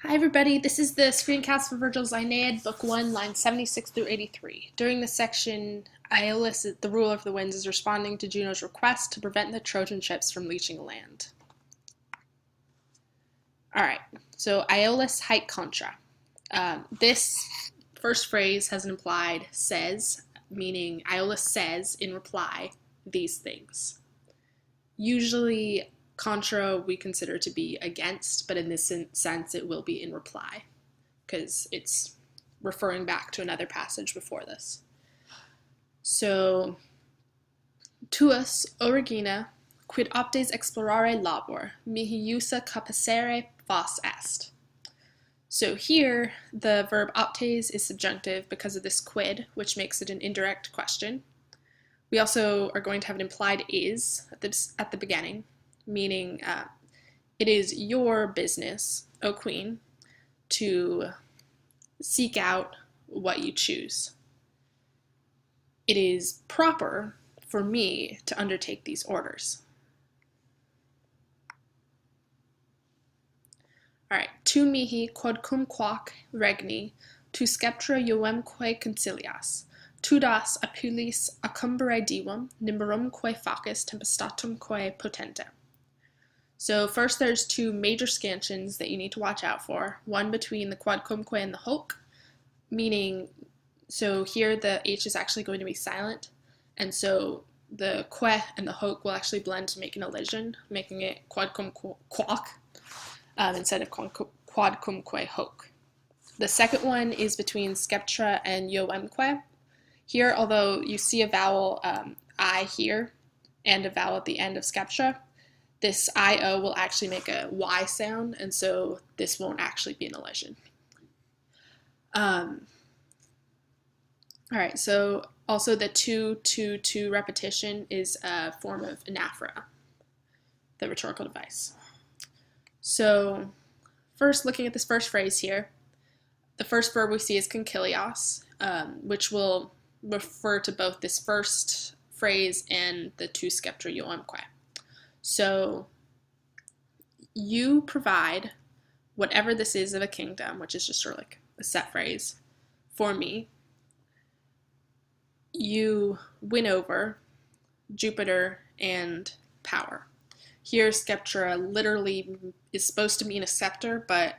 Hi everybody, this is the screencast for Virgil's Aeneid, Book 1, lines 76 through 83. During this section, Aeolus, the ruler of the winds, is responding to Juno's request to prevent the Trojan ships from reaching land. Alright, so Aeolus haec contra. This first phrase has an implied says, meaning Aeolus says in reply these things. Usually contra we consider to be against, but in this sense it will be in reply because it's referring back to another passage before this. So, tuus, o regina, quid optes explorare labor, mihi iusa capacere vos est. So here, the verb optes is subjunctive because of this quid, which makes it an indirect question. We also are going to have an implied is at the beginning, meaning it is your business, O Queen, to seek out what you choose. It is proper for me to undertake these orders. Alright, tu mihi quodcum quac regni, tu sceptra iuemque concilias, tu das apulis accumbere divum, nimberumque facis tempestatumque potente. So first there's two major scansions that you need to watch out for. One between the quodcumque and the hoc, meaning, so here the H is actually going to be silent, and so the que and the hoc will actually blend to make an elision, making it quodcumquac instead of quodcumque hoc. The second one is between sceptra and iuemque. Here, although you see a vowel I here and a vowel at the end of sceptra, this I-O will actually make a Y sound, and so this won't actually be an elision. Alright, so also the 2-2-2 repetition is a form of anaphora, the rhetorical device. So first, looking at this first phrase here, the first verb we see is concilios, which will refer to both this first phrase and the tu sceptra iuemque. So you provide whatever this is of a kingdom, which is just sort of like a set phrase, for me. You win over Jupiter and power. Here, sceptra literally is supposed to mean a scepter, but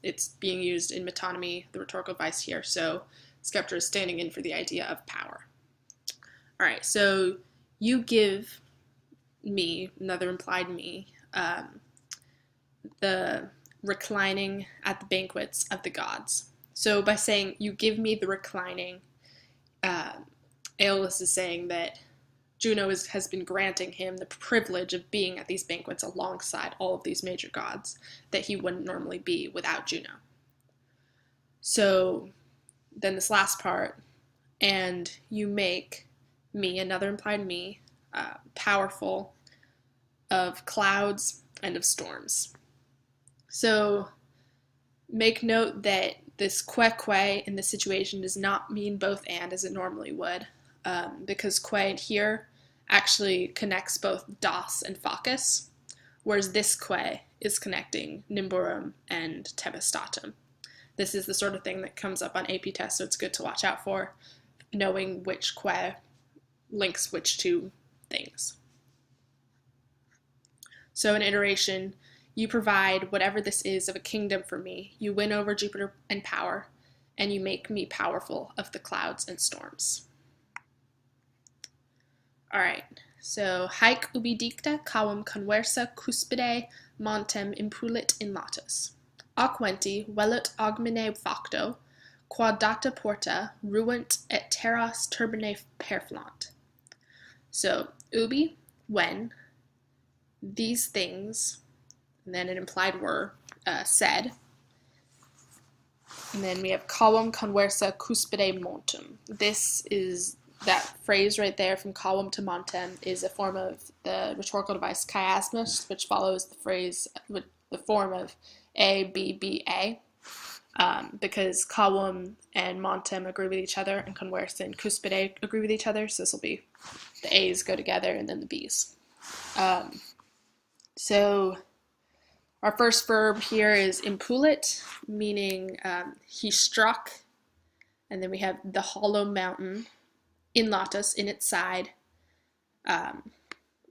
it's being used in metonymy, the rhetorical device here, so sceptra is standing in for the idea of power. All right, so you give me, another implied me, the reclining at the banquets of the gods. So by saying you give me the reclining, Aeolus is saying that Juno has been granting him the privilege of being at these banquets alongside all of these major gods that he wouldn't normally be without Juno. So then this last part, and you make me, another implied me, powerful of clouds and of storms. So make note that this que in this situation does not mean both and as it normally would, because que here actually connects both das and facis, whereas this que is connecting nimburum and tempestatum. This is the sort of thing that comes up on AP tests, so it's good to watch out for, knowing which que links which two things. So in iteration, you provide whatever this is of a kingdom for me, you win over Jupiter and power, and you make me powerful of the clouds and storms. Alright, so haec ubi dicta cavum conversa cuspide montem impulit in latus. Aquenti velut augmine facto, quod data porta ruant et terras turbine perflant. So, ubi, when, these things, and then an implied were, said, and then we have cavum conversa cuspide montem. This is that phrase right there from cavum to montem is a form of the rhetorical device chiasmus, which follows the phrase with the form of A, B, B, A, because cavum and montem agree with each other, and conversa and cuspide agree with each other, so this will be the A's go together and then the B's. So Our first verb here is impulit, meaning he struck. And then we have the hollow mountain in lotus, in its side,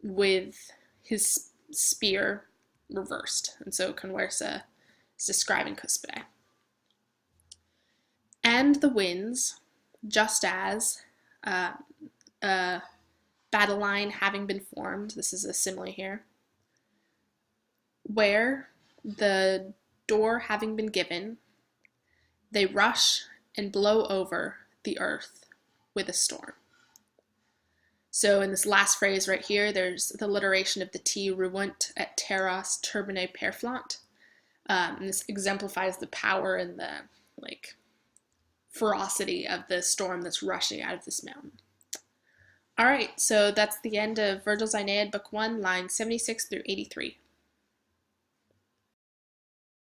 with his spear reversed. And so conversa is describing cuspide. And the winds, just as a battle line having been formed, this is a simile here, where the door having been given, they rush and blow over the earth with a storm. So in this last phrase right here, there's the alliteration of the T, ruunt et terras turbine perflant. And this exemplifies the power and the ferocity of the storm that's rushing out of this mountain. All right, so that's the end of Virgil's Aeneid, Book 1, lines 76 through 83.